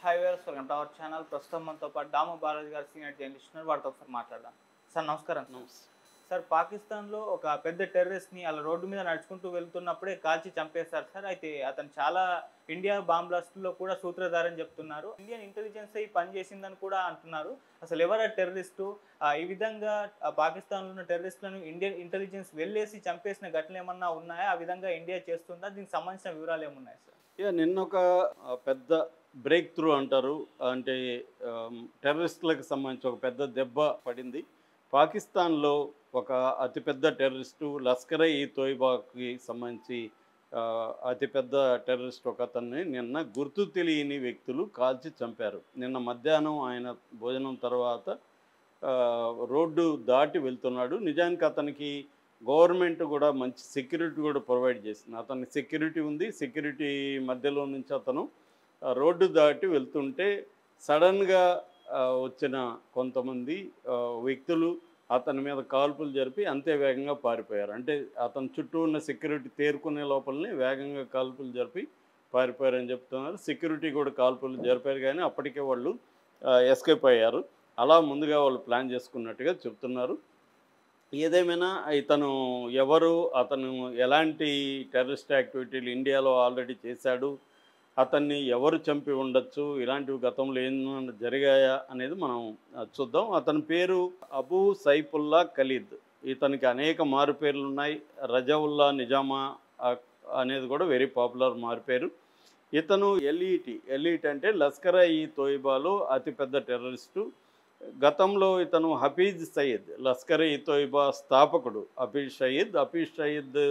Hi viewers, welcome to our channel. ప్రస్తుతం మనతో పాటు దాము బాలాజీ గారు సీనియర్ జర్నలిస్ట్ ఉన్నారు. వారితో ఒకసారి మాట్లాడదాం. సార్ నమస్కారం. సార్, పాకిస్తాన్లో ఒక పెద్ద టెర్రరిస్ట్ని అలా రోడ్డు మీద నడుచుకుంటూ వెళ్తున్నప్పుడే కాల్చి చంపేశారు సార్. అయితే అతను చాలా ఇండియా బాంబ్ బ్లాస్ట్లో కూడా సూత్రధారని చెప్తున్నారు. ఇండియన్ ఇంటెలిజెన్స్ అయి పనిచేసిందని కూడా అంటున్నారు. అసలు ఎవరు టెర్రరిస్టు? ఈ విధంగా పాకిస్తాన్లో ఉన్న టెర్రరిస్టులను ఇండియన్ ఇంటెలిజెన్స్ వెళ్ళేసి చంపేసిన ఘటనలు ఏమన్నా ఉన్నాయా? ఆ విధంగా ఇండియా చేస్తుందా? దీనికి సంబంధించిన వివరాలు ఏమున్నాయి సార్? నిన్నొక పెద్ద బ్రేక్ త్రూ అంటారు. అంటే టెర్రరిస్టులకు సంబంధించి ఒక పెద్ద దెబ్బ పడింది. పాకిస్తాన్లో ఒక అతిపెద్ద టెర్రరిస్టు లష్కర్-ఇ తోయిబాకి సంబంధించి అతిపెద్ద టెర్రరిస్ట్ ఒక అతన్ని నిన్న గుర్తు తెలియని వ్యక్తులు కాల్చి చంపారు. నిన్న మధ్యాహ్నం ఆయన భోజనం తర్వాత రోడ్డు దాటి వెళ్తున్నాడు. నిజానికి అతనికి గవర్నమెంట్ కూడా మంచి సెక్యూరిటీ కూడా ప్రొవైడ్ చేసింది. అతనికి సెక్యూరిటీ ఉంది. సెక్యూరిటీ మధ్యలో నుంచి అతను రోడ్డు దాటి వెళ్తుంటే సడన్గా వచ్చిన కొంతమంది వ్యక్తులు అతని మీద కాల్పులు జరిపి అంతే వేగంగా పారిపోయారు. అంటే అతని చుట్టూ ఉన్న సెక్యూరిటీ తేరుకునే లోపలనే వేగంగా కాల్పులు జరిపి పారిపోయారని చెప్తున్నారు. సెక్యూరిటీ కూడా కాల్పులు జరిపారు, కానీ అప్పటికే వాళ్ళు ఎస్కేప్ అయ్యారు. అలా ముందుగా వాళ్ళు ప్లాన్ చేసుకున్నట్టుగా చెప్తున్నారు. ఏదేమైనా ఇతను ఎవరు, అతను ఎలాంటి టెర్రరిస్ట్ యాక్టివిటీలు ఇండియాలో ఆల్రెడీ చేశాడు, అతన్ని ఎవరు చంపి ఉండొచ్చు, ఇలాంటివి గతంలో ఏమైనా జరిగాయా అనేది మనం చూద్దాం. అతని పేరు అబూ సైఫుల్లా ఖలీద్. ఇతనికి అనేక మారు పేర్లు ఉన్నాయి. రజవుల్లా నిజామా అనేది కూడా వెరీ పాపులర్ మారుపేరు. ఇతను ఎల్ఈటి అంటే లష్కర్-ఇ తోయిబాలో అతిపెద్ద టెర్రరిస్టు. గతంలో ఇతను హఫీజ్ సయీద్, లష్కర్-ఇ తోయిబా స్థాపకుడు హఫీజ్ సయీద్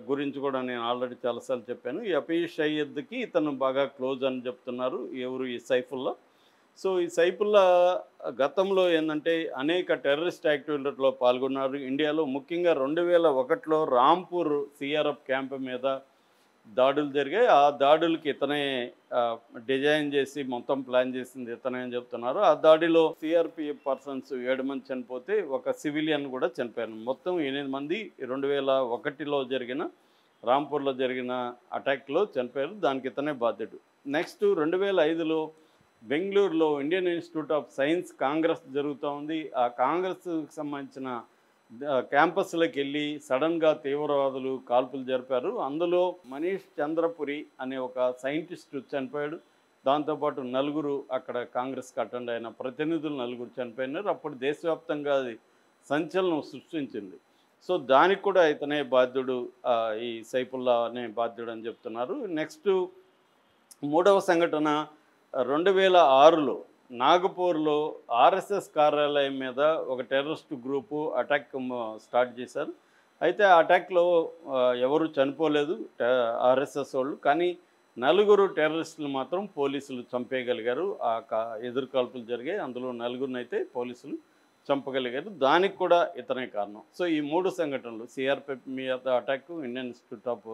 గురించి కూడా నేను ఆల్రెడీ చాలాసార్లు చెప్పాను. ఈ హఫీజ్ సయీద్కి ఇతను బాగా క్లోజ్ అని చెప్తున్నారు. ఎవరు? ఈ సైఫుల్లా. సో ఈ సైఫుల్లా గతంలో ఏంటంటే అనేక టెర్రరిస్ట్ యాక్టివిటీలో పాల్గొన్నారు ఇండియాలో. ముఖ్యంగా 2001లో రాంపూర్ సిఆర్ఎఫ్ క్యాంప్ మీద దాడులు జరిగాయి. ఆ దాడులకి ఇతనే డిజైన్ చేసి మొత్తం ప్లాన్ చేసింది ఇతనే అని చెప్తున్నారు. ఆ దాడిలో సిఆర్పిఎఫ్ పర్సన్స్ 7 మంది చనిపోతే ఒక సివిలియన్ కూడా చనిపోయారు. మొత్తం 8 మంది 2001లో జరిగిన రాంపూర్లో జరిగిన అటాక్లో చనిపోయారు. దానికి ఇతనే బాధ్యుడు. నెక్స్ట్ 2005లో బెంగళూరులో Indian institute of science Congress జరుగుతూ ఉంది. ఆ కాంగ్రెస్కి సంబంధించిన క్యాంపస్లోకి వెళ్ళి సడన్గా తీవ్రవాదులు కాల్పులు జరిపారు. అందులో మనీష్ చంద్రపురి అనే ఒక సైంటిస్ట్ చనిపోయాడు. దాంతోపాటు 4 అక్కడ కాంగ్రెస్కి అటెండ్ అయిన ప్రతినిధులు 4 చనిపోయినారు. అప్పుడు దేశవ్యాప్తంగా అది సంచలనం సృష్టించింది. సో దానికి కూడా ఇతనే బాధ్యుడు, ఈ సైఫుల్లా అనే బాధ్యుడు అని చెప్తున్నారు. నెక్స్ట్ 3వ సంఘటన 2006లో నాగపూర్లో ఆర్ఎస్ఎస్ కార్యాలయం మీద ఒక టెర్రరిస్ట్ గ్రూపు అటాక్ స్టార్ట్ చేశారు. అయితే ఆ అటాక్లో ఎవరు చనిపోలేదు ఆర్ఎస్ఎస్ వాళ్ళు, కానీ 4 టెర్రరిస్టులు మాత్రం పోలీసులు చంపేయగలిగారు. ఎదురుకాల్పులు జరిగాయి. అందులో 4 అయితే పోలీసులు చంపగలిగారు. దానికి కూడా ఇతనే కారణం. సో ఈ 3 సంఘటనలు, సిఆర్పిఎఫ్ మీద attack, Indian institute of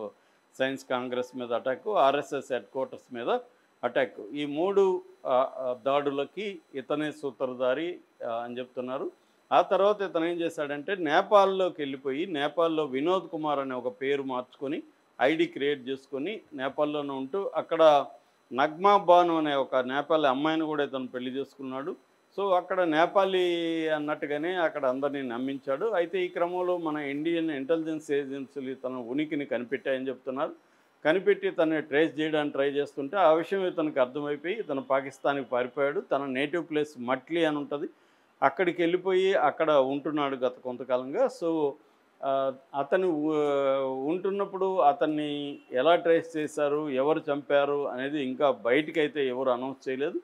science Congress మీద అటాక్, ఆర్ఎస్ఎస్ హెడ్ క్వార్టర్స్ మీద అటాక్, ఈ 3 దాడులకి ఇతనే సూత్రధారి అని చెప్తున్నారు. ఆ తర్వాత ఇతను ఏం చేశాడంటే నేపాల్లోకి వెళ్ళిపోయి, నేపాల్లో వినోద్ కుమార్ అనే ఒక పేరు మార్చుకొని ఐడి క్రియేట్ చేసుకొని నేపాల్లోనే ఉంటూ అక్కడ నగ్మా బాను అనే ఒక నేపాలీ అమ్మాయిని కూడా ఇతను పెళ్లి చేసుకున్నాడు. సో అక్కడ నేపాలీ అన్నట్టుగానే అక్కడ అందరినీ నమ్మించాడు. అయితే ఈ క్రమంలో మన ఇండియన్ ఇంటెలిజెన్స్ ఏజెన్సీలు ఇతను ఉనికిని కనిపెట్టాయని చెప్తున్నారు. కనిపెట్టి తనని ట్రేస్ చేయడానికి ట్రై చేస్తుంటే ఆ విషయం ఇతనికి అర్థమైపోయి ఇతను పాకిస్తాన్కి పారిపోయాడు. తన నేటివ్ ప్లేస్ మట్లీ అని ఉంటుంది, అక్కడికి వెళ్ళిపోయి అక్కడ ఉంటున్నాడు గత కొంతకాలంగా. సో అతను ఉంటున్నప్పుడు అతన్ని ఎలా ట్రేస్ చేశారు, ఎవరు చంపారు అనేది ఇంకా బయటికైతే ఎవరు అనౌన్స్ చేయలేదు.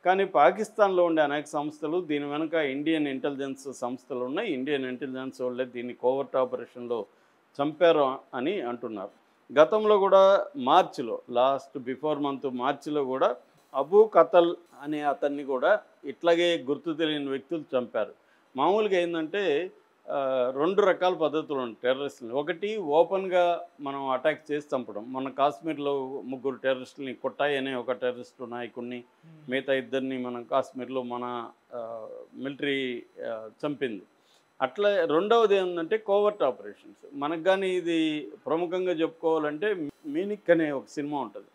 కానీ పాకిస్తాన్లో ఉండే అనేక సంస్థలు దీని వెనుక ఇండియన్ ఇంటెలిజెన్స్ సంస్థలు ఉన్నాయి. ఇండియన్ ఇంటెలిజెన్స్ వాళ్ళే దీన్ని కోవర్ట్ ఆపరేషన్లో చంపారు అని అంటున్నారు. గతంలో కూడా మార్చిలో, బిఫోర్ మంత్ మార్చిలో కూడా అబూ కతల్ అనే అతన్ని కూడా ఇట్లాగే గుర్తు తెలియని వ్యక్తులు చంపారు. మామూలుగా ఏంటంటే 2 రకాల పద్ధతులు ఉన్నాయి టెర్రరిస్టులు. ఒకటి ఓపెన్గా మనం అటాక్ చేసి చంపడం. మన కాశ్మీర్లో 3 టెర్రరిస్టులని, కొట్టాయి అనే ఒక టెర్రరిస్టు నాయకుడిని, మిగతా 2 మనం కాశ్మీర్లో మన మిలిటరీ చంపింది. అట్లా రెండవది ఏంటంటే కోవర్ట్ ఆపరేషన్స్. మనకు కానీ ఇది ప్రముఖంగా చెప్పుకోవాలంటే మీనిక్ అనే ఒక సినిమా ఉంటుంది.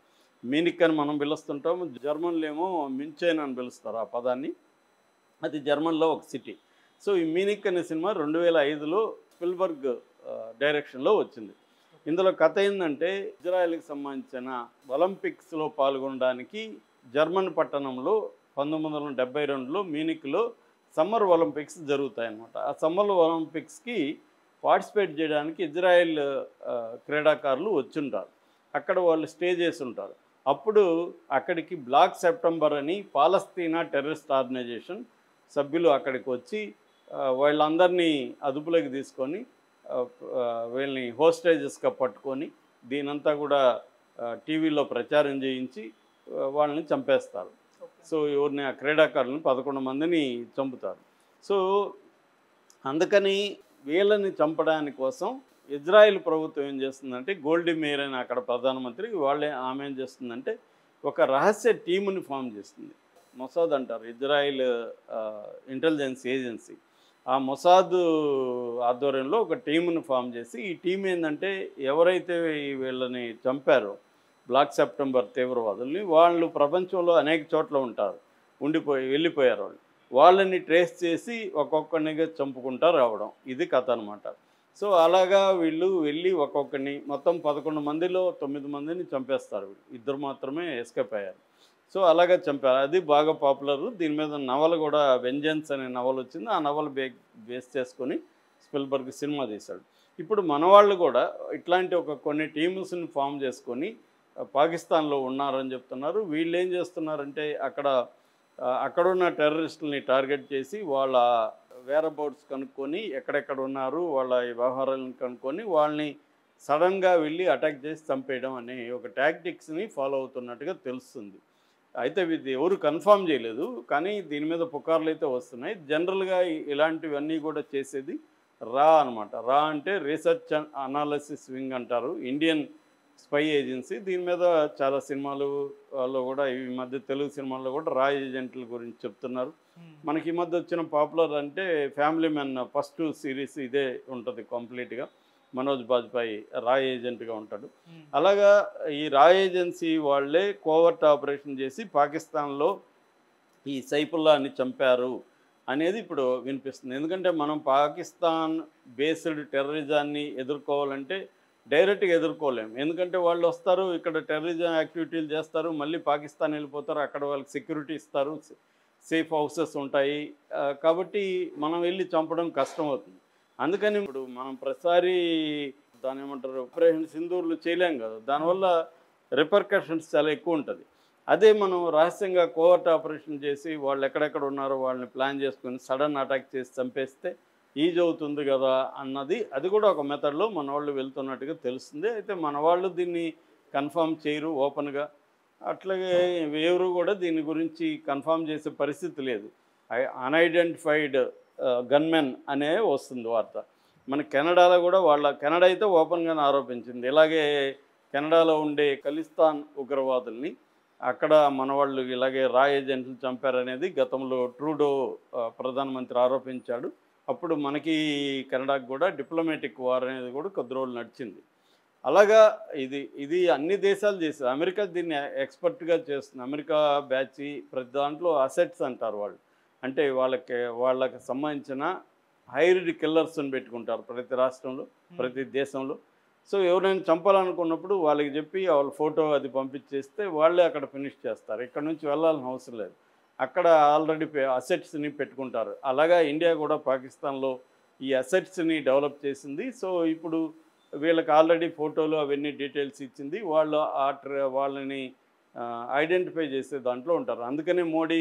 మ్యూనిక్ అని మనం పిలుస్తుంటాం, జర్మన్లో ఏమో మించెన్ అని పిలుస్తారు ఆ పదాన్ని. అది జర్మన్లో ఒక సిటీ. సో ఈ మ్యూనిక్ అనే సినిమా 2005లో స్పిల్బర్గ్ డైరెక్షన్లో వచ్చింది. ఇందులో కథ ఏంటంటే ఇజ్రాయెల్కి సంబంధించిన ఒలింపిక్స్లో పాల్గొనడానికి జర్మన్ పట్టణంలో 1972లో మ్యూనిక్లో సమ్మర్ ఒలింపిక్స్ జరుగుతాయన్నమాట. ఆ సమ్మర్ ఒలింపిక్స్కి పార్టిసిపేట్ చేయడానికి ఇజ్రాయెల్ క్రీడాకారులు వచ్చుంటారు. అక్కడ వాళ్ళు స్టే చేసి ఉంటారు. అప్పుడు అక్కడికి బ్లాక్ సెప్టెంబర్ అని పాలస్తీనా టెర్రరిస్ట్ ఆర్గనైజేషన్ సభ్యులు అక్కడికి వచ్చి వాళ్ళందరినీ అదుపులోకి తీసుకొని వీళ్ళని హోస్టేజెస్గా పట్టుకొని దీనంతా కూడా టీవీలో ప్రచారం చేయించి వాళ్ళని చంపేస్తారు. సో ఎవరిని ఆ క్రీడాకారులను 11 మందిని చంపుతారు. సో అందుకని వీళ్ళని చంపడానికి కోసం ఇజ్రాయెల్ ప్రభుత్వం ఏం చేస్తుందంటే, గోల్డీ మేయర్ అని అక్కడ ప్రధానమంత్రి, ఆమె ఏం చేస్తుందంటే ఒక రహస్య టీముని ఫామ్ చేస్తుంది. మొసాద్ అంటారు, ఇజ్రాయెల్ ఇంటెలిజెన్స్ ఏజెన్సీ. ఆ మొసాద్ ఆధ్వర్యంలో ఒక టీమును ఫామ్ చేసి, ఈ టీం ఏంటంటే ఎవరైతే వీళ్ళని చంపారో బ్లాక్ సెప్టెంబర్ తీవ్రవాదుల్ని, వాళ్ళు ప్రపంచంలో అనేక చోట్ల ఉంటారు, వెళ్ళిపోయారు. వాళ్ళని ట్రేస్ చేసి ఒక్కొక్కరినిగా చంపుకుంటూ రావడం, ఇది కథ అనమాట. సో అలాగా వీళ్ళు వెళ్ళి ఒక్కొక్కరిని మొత్తం 11 మందిలో 9 మందిని చంపేస్తారు. 2 మాత్రమే ఎస్కేప్ అయ్యారు. సో అలాగే చంపారు. అది బాగా పాపులర్. దీని మీద నవల కూడా వెంజెన్స్ అనే నవల వచ్చింది. ఆ నవల బేస్ చేసుకొని స్పిల్బర్గ్ సినిమా తీశాడు. ఇప్పుడు మన వాళ్ళు కూడా ఇట్లాంటి కొన్ని టీమ్స్ని ఫామ్ చేసుకొని పాకిస్తాన్లో ఉన్నారని చెప్తున్నారు. వీళ్ళు ఏం చేస్తున్నారంటే అక్కడున్న టెర్రరిస్టులని టార్గెట్ చేసి వాళ్ళ వేరబౌట్స్ కనుక్కొని ఎక్కడెక్కడ ఉన్నారు, వాళ్ళ వ్యవహారాలను కనుక్కొని వాళ్ళని సడన్గా వెళ్ళి అటాక్ చేసి చంపేయడం అనే ఒక టాక్టిక్స్ని ఫాలో అవుతున్నట్టుగా తెలుస్తుంది. అయితే ఇది ఎవరు కన్ఫర్మ్ చేయలేదు, కానీ దీని మీద పుకార్లు అయితే వస్తున్నాయి. జనరల్గా ఇలాంటివన్నీ కూడా చేసేది రా అనమాట. రా అంటే రీసెర్చ్ అండ్ అనాలిసిస్ వింగ్ అంటారు, ఇండియన్ స్పై ఏజెన్సీ. దీని మీద చాలా సినిమాలలో కూడా ఈ మధ్య తెలుగు సినిమాల్లో కూడా రా ఏజెంట్ల గురించి చెప్తున్నారు. మనకి ఈ మధ్య వచ్చిన పాపులర్ అంటే ఫ్యామిలీ మ్యాన్ ఫస్ట్ సిరీస్ ఇదే ఉంటుంది కంప్లీట్గా. మనోజ్ బాజ్పాయి రా ఏజెంట్గా ఉంటాడు. అలాగా ఈ రా ఏజెన్సీ వాళ్ళే కోవర్ట్ ఆపరేషన్ చేసి పాకిస్తాన్లో ఈ సైఫుల్లాని చంపారు అనేది ఇప్పుడు వినిపిస్తుంది. ఎందుకంటే మనం పాకిస్తాన్ బేస్డ్ టెర్రరిజాన్ని ఎదుర్కోవాలంటే డైరెక్ట్గా ఎదుర్కోలేము. ఎందుకంటే వాళ్ళు వస్తారు, ఇక్కడ టెర్రరిజం యాక్టివిటీలు చేస్తారు, మళ్ళీ పాకిస్తాన్ వెళ్ళిపోతారు, అక్కడ వాళ్ళకి సెక్యూరిటీ ఇస్తారు, సేఫ్ హౌసెస్ ఉంటాయి. కాబట్టి మనం వెళ్ళి చంపడం కష్టం అవుతుంది. అందుకని ఇప్పుడు మనం ప్రతిసారి దాని ఏమంటారు ఆపరేషన్ సింధూర్లు చేయలేం కదా, దానివల్ల రిపర్కషన్స్ చాలా ఎక్కువ ఉంటుంది. అదే మనం రహస్యంగా కోవర్ట్ ఆపరేషన్ చేసి వాళ్ళు ఎక్కడెక్కడ ఉన్నారో వాళ్ళని ప్లాన్ చేసుకొని సడన్ అటాక్ చేసి చంపేస్తే ఈజీ అవుతుంది కదా అన్నది, అది కూడా ఒక మెథడ్లో మన వాళ్ళు వెళ్తున్నట్టుగా తెలుస్తుంది. అయితే మన వాళ్ళు దీన్ని కన్ఫర్మ్ చేయరు ఓపెన్గా, అట్లాగే ఎవరు కూడా దీని గురించి కన్ఫర్మ్ చేసే పరిస్థితి లేదు. అన్ఐడెంటిఫైడ్ గన్మెన్ అనే వస్తుంది వార్త. మన కెనడాలో కూడా కెనడా అయితే ఓపెన్గానే ఆరోపించింది. ఇలాగే కెనడాలో ఉండే ఖలిస్తాన్ ఉగ్రవాదుల్ని అక్కడ మన వాళ్ళు ఇలాగే రా ఏజెంట్లు చంపారనేది గతంలో ట్రూడో ప్రధానమంత్రి ఆరోపించాడు. అప్పుడు మనకి కెనడాకు కూడా డిప్లొమాటిక్ వార్ అనేది కూడా కొద్ది రోజులు నడిచింది. అలాగా ఇది అన్ని దేశాలు చేస్తారు. అమెరికా దీన్ని ఎక్స్పర్ట్గా చేస్తుంది. అమెరికా బ్యాచ్ ప్రతి దాంట్లో అసెట్స్ అంటారు వాళ్ళు, అంటే వాళ్ళకి సంబంధించిన హైర్డ్ కిల్లర్స్ని పెట్టుకుంటారు ప్రతి రాష్ట్రంలో, ప్రతి దేశంలో. సో ఎవరైనా చంపాలనుకున్నప్పుడు వాళ్ళకి చెప్పి వాళ్ళ ఫోటో అది పంపించేస్తే వాళ్ళే అక్కడ ఫినిష్ చేస్తారు. ఇక్కడ నుంచి వెళ్ళాల్సిన అవసరం లేదు, అక్కడ ఆల్రెడీ అసెట్స్ని పెట్టుకుంటారు. అలాగా ఇండియా కూడా పాకిస్తాన్లో ఈ అసెట్స్ని డెవలప్ చేసింది. సో ఇప్పుడు వీళ్ళకి ఆల్రెడీ ఫోటోలు అవన్నీ డీటెయిల్స్ ఇచ్చింది. వాళ్ళని ఐడెంటిఫై చేసే దాంట్లో ఉంటారు. అందుకనే మోడీ